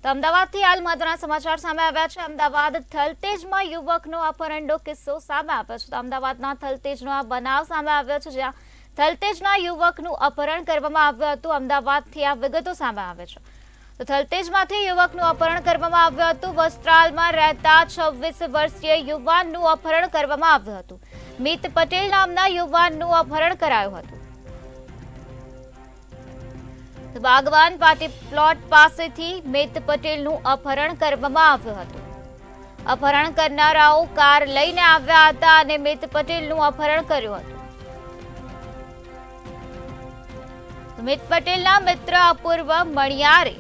તો અમદાવાદથી હાલ મહત્વના સમાચાર સામે આવ્યા છે। અમદાવાદ થલતેજમાં યુવકનો અપહરણનો કિસ્સો સામે આવ્યો છે। તો અમદાવાદના થલતેજનો આ બનાવ સામે આવ્યો છે, જ્યાં થલતેજના યુવકનું અપહરણ કરવામાં આવ્યું હતું। અમદાવાદથી આ વિગતો સામે આવે છે। તો થલતેજમાંથી યુવકનું અપહરણ કરવામાં આવ્યું હતું। વસ્ત્રાલમાં રહેતા 26 વર્ષીય યુવાનનું અપહરણ કરવામાં આવ્યું હતું। મિત પટેલ નામના યુવાનનું અપહરણ કરાયું હતું। બાગવાન પાર્ટી પ્લોટ પાસેથી મિત પટેલનું અપહરણ કરવામાં આવ્યું હતું। અપહરણ કરનારાઓ કાર લઈને આવ્યા હતા અને મિત પટેલનું અપહરણ કર્યું હતું। મિત પટેલના મિત્ર અપૂર્વ મણિયારે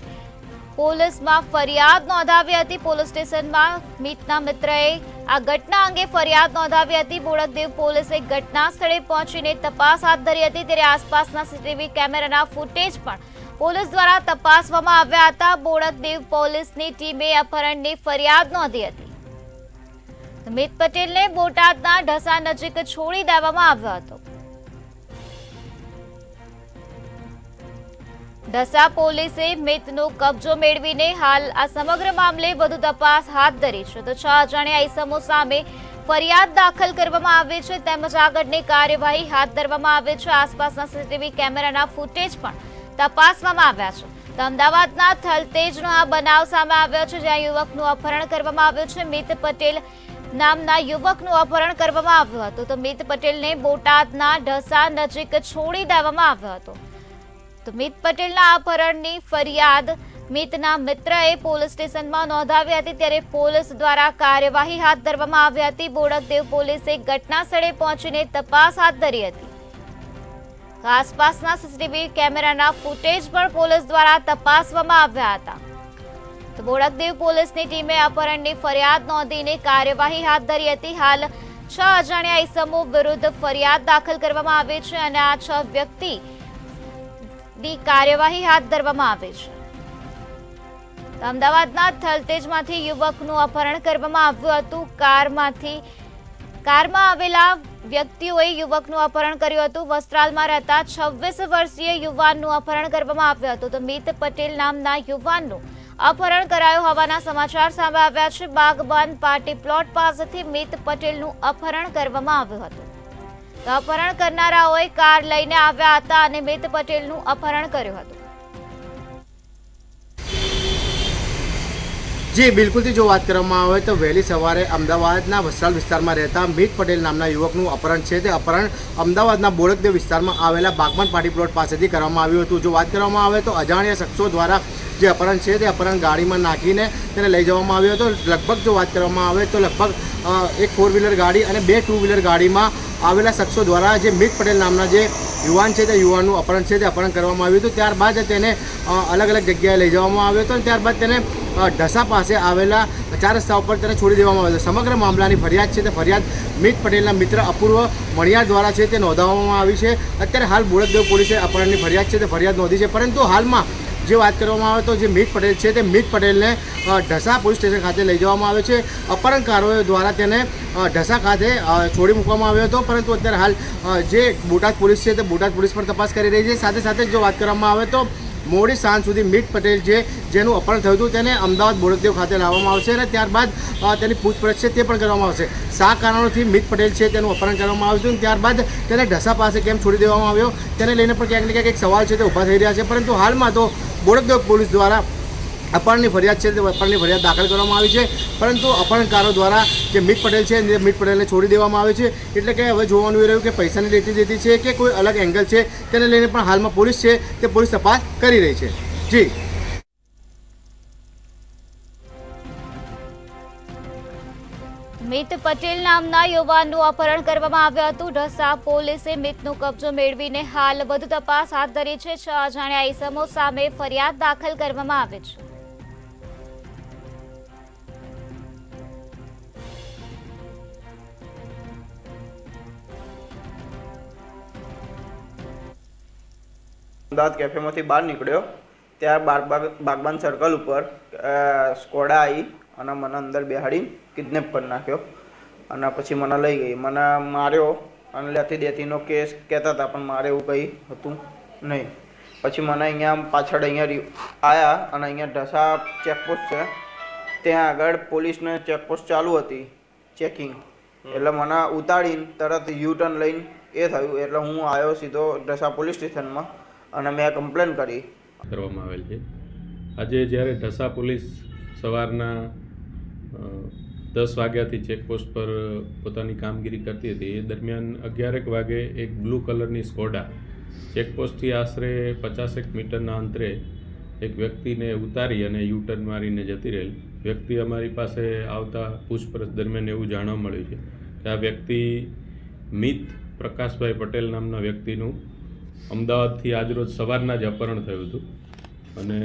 પોલીસમાં ફરિયાદ નોંધાવી હતી। પોલીસ સ્ટેશનમાં મિતના મિત્રએ આ ઘટના અંગે ફરિયાદ નોંધાવી હતી। બોડકદેવ પોલીસે ઘટના સ્થળે પહોંચીને તપાસ હાથ ધરી હતી। ત્યારે આસપાસના સીસીટીવી કેમેરાના ફૂટેજ પણ પોલીસ દ્વારા તપાસવામાં આવ્યા હતા। બોડકદેવ પોલીસની ટીમે અપહરણની ફરિયાદ નોંધી હતી। મિત પટેલને બોટાદના ઢસા નજીક છોડી દેવામાં આવ્યો હતો। ઢસા પોલીસે મિતનો કબજો મેળવીને હાલ આ સમગ્ર મામલે વધુ તપાસ હાથ ધરી છે। તો 6 અજાણ્યા ઇસમો સામે ફરિયાદ દાખલ કરવામાં આવી છે, તેમજ આગળની કાર્યવાહી હાથ ધરવામાં આવી છે। આસપાસના સીસીટીવી કેમેરાના ફૂટેજ પણ તપાસવામાં આવ્યા છે। તો અમદાવાદના થલતેજનો આ બનાવ સામે આવ્યો છે, જ્યાં યુવકનું અપહરણ કરવામાં આવ્યું છે। મિત પટેલ નામના યુવકનું અપહરણ કરવામાં આવ્યું હતું। તો મિત પટેલને બોટાદના ઢસા નજીક છોડી દેવામાં આવ્યો હતો। તો મિત પટેલના અપહરણની ફરિયાદ મિતના મિત્રએ પોલીસ સ્ટેશનમાં નોંધાવી હતી। ત્યારે પોલીસ દ્વારા કાર્યવાહી હાથ ધરવામાં આવી હતી। બોડકદેવ પોલીસે ઘટના સ્થળે પહોંચીને તપાસ હાથ ધરી હતી। આસપાસના સીસીટીવી કેમેરાના ફૂટેજ પણ પોલીસ દ્વારા તપાસવામાં આવ્યા હતા। તો બોડકદેવ પોલીસની ટીમે અપહરણની ફરિયાદ નોંધીને કાર્યવાહી હાથ ધરી હતી। હાલ 6 અજાણ્યા ઇસમો વિરુદ્ધ ફરિયાદ દાખલ કરવામાં આવી છે અને આ 6 વ્યક્તિની કાર્યવાહી હાથ ધરવામાં આવી છે। અમદાવાદના થલતેજમાંથી યુવકનું અપહરણ કરવામાં આવ્યું હતું। કારમાં આવેલા વ્યક્તિઓએ યુવકનું અપહરણ કર્યું હતું। વસ્ત્રાલમાં રહેતા 26 વર્ષીય યુવાનનું અપહરણ કરવામાં આવ્યું હતું। તો મિત પટેલ નામના યુવાનનું અપહરણ કરાયું હોવાના સમાચાર સામે આવ્યા છે। બાગબાન પાર્ટી પ્લોટ પાસેથી મિત પટેલનું અપહરણ કરવામાં આવ્યું હતું। તો અપહરણ કરનારાઓએ કાર લઈને આવ્યા હતા અને મિત પટેલનું અપહરણ કર્યું હતું। જી બિલકુલથી જો વાત કરવામાં આવે તો વહેલી સવારે અમદાવાદના વસ્ત્રાલ વિસ્તારમાં રહેતા મિત પટેલ નામના યુવકનું અપહરણ છે, તે અપહરણ અમદાવાદના બોડકદેવ વિસ્તારમાં આવેલા બાગબાન પાર્ટી પ્લોટ પાસેથી કરવામાં આવ્યું હતું। જો વાત કરવામાં આવે તો અજાણ્યા શખ્સો દ્વારા જે અપહરણ છે તે અપહરણ ગાડીમાં નાખીને તેને લઈ જવામાં આવ્યો હતો। લગભગ જો વાત કરવામાં આવે તો લગભગ એક 4 વ્હીલર ગાડી અને 2 2 વ્હીલર ગાડીમાં આવેલા શખ્સો દ્વારા જે મિત પટેલ નામના જે યુવાન છે તે યુવાનનું અપહરણ છે તે અપહરણ કરવામાં આવ્યું હતું। ત્યારબાદ તેને અલગ અલગ જગ્યાએ લઈ જવામાં આવ્યો હતો અને ત્યારબાદ તેને ઢસા પાસે આવેલા 4 રસ્તા ઉપર તેને છોડી દેવામાં આવ્યો હતો। સમગ્ર મામલાની ફરિયાદ છે તે ફરિયાદ મિત પટેલના મિત્ર અપૂર્વ મણિયાર દ્વારા છે તે નોંધાવવામાં આવી છે। અત્યારે હાલ બોડકદેવ પોલીસે અપહરણની ફરિયાદ છે તે ફરિયાદ નોંધી છે, પરંતુ હાલમાં જે વાત કરવામાં આવે તો જે મિત પટેલ છે તે મિત પટેલને ઢસા પોલીસ સ્ટેશન ખાતે લઈ જવામાં આવે છે। અપહરણકારોએ દ્વારા તેને ઢસા ખાતે છોડી મૂકવામાં આવ્યો હતો, પરંતુ અત્યારે હાલ જે બોટાદ પોલીસ છે તે બોટાદ પોલીસ પણ તપાસ કરી રહી છે। સાથે સાથે જો વાત કરવામાં આવે તો મોડી સાંજ સુધી મિત પટેલ છે જેનું અપહરણ થયું હતું તેને અમદાવાદ બોડકદેવ ખાતે લાવવામાં આવશે અને ત્યારબાદ તેની પૂછપરછ છે તે પણ કરવામાં આવશે। શા કારણોથી મિત પટેલ છે તેનું અપહરણ કરવામાં આવ્યું હતું, ત્યારબાદ તેને ઢસા પાસે કેમ છોડી દેવામાં આવ્યો તેને લઈને પણ ક્યાંક ને ક્યાંક એક સવાલ છે તે ઊભા થઈ રહ્યા છે। પરંતુ હાલમાં તો બોડકદેવ પોલીસ દ્વારા અપહરણની ફરિયાદ છે તે અપહરણની ફરિયાદ દાખલ કરવામાં આવી છે, પરંતુ અપહરણકારો દ્વારા જે મિત પટેલ છે મિત પટેલને છોડી દેવામાં આવે છે। એટલે કે હવે જોવાનું એ રહ્યું કે પૈસાની લેતી દેતી છે કે કોઈ અલગ એંગલ છે, તેને લઈને પણ હાલમાં પોલીસ છે તે પોલીસ તપાસ કરી રહી છે। જી મિત પટેલ નામના યુવાનનું અપહરણ કરવામાં આવ્યું હતું। ઢસા પોલીસે મિતનો કબજો મેળવીને હાલ વધુ તપાસ હાથ ધરી છે। 6 અજાણ્યા ઇસમો સામે ફરિયાદ દાખલ કરવામાં આવી છે। અમદાવાદ કેફેમાંથી બહાર નીકળ્યો ત્યારે બાગબાન સર્કલ ઉપર સ્કોડા આવી અને મને અંદર બેહાડી કિડનેપ કરી નાખ્યો અને પછી મને લઈ ગઈ, મને માર્યો અને લેતી દેતીનો કેસ કહેતા હતા, પણ મારે એવું કંઈ હતું નહીં। પછી મને અહીંયા પાછળ આવ્યા અને અહીંયા ઢસા ચેકપોસ્ટ છે ત્યાં આગળ પોલીસને ચેકપોસ્ટ ચાલુ હતી ચેકિંગ, એટલે મને ઉતારીને તરત યુ-ટર્ન લઈને એ થયું, એટલે હું આવ્યો સીધો ઢસા પોલીસ સ્ટેશનમાં અને મેં કમ્પ્લેન કરી. કરવામાં આવેલ છે. આજે જ્યારે ઢસા પોલીસ સવારના 10 વાગ્યાથી ચેકપોસ્ટ પર પોતાની કામગીરી કરતી હતી, એ દરમિયાન 11 વાગે એક બ્લુ કલરની સ્કોડા ચેકપોસ્ટથી આશરે 50 મીટરના અંતરે એક વ્યક્તિને ઉતારી અને યુ-ટર્ન મારીને જતી રહેલ. વ્યક્તિ અમારી પાસે આવતા પૂછપરછ દરમિયાન એવું જાણવા મળ્યું છે કે આ વ્યક્તિ મિત પ્રકાશભાઈ પટેલ નામના વ્યક્તિનું અમદાવાદથી આજરોજ સવારના જ અપહરણ થયું હતું અને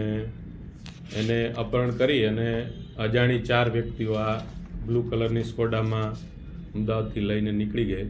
એને અપહરણ કરી અને અજાણી 4 વ્યક્તિઓ આ બ્લુ કલરની સ્કોડામાં અમદાવાદથી લઈને નીકળી ગઈ.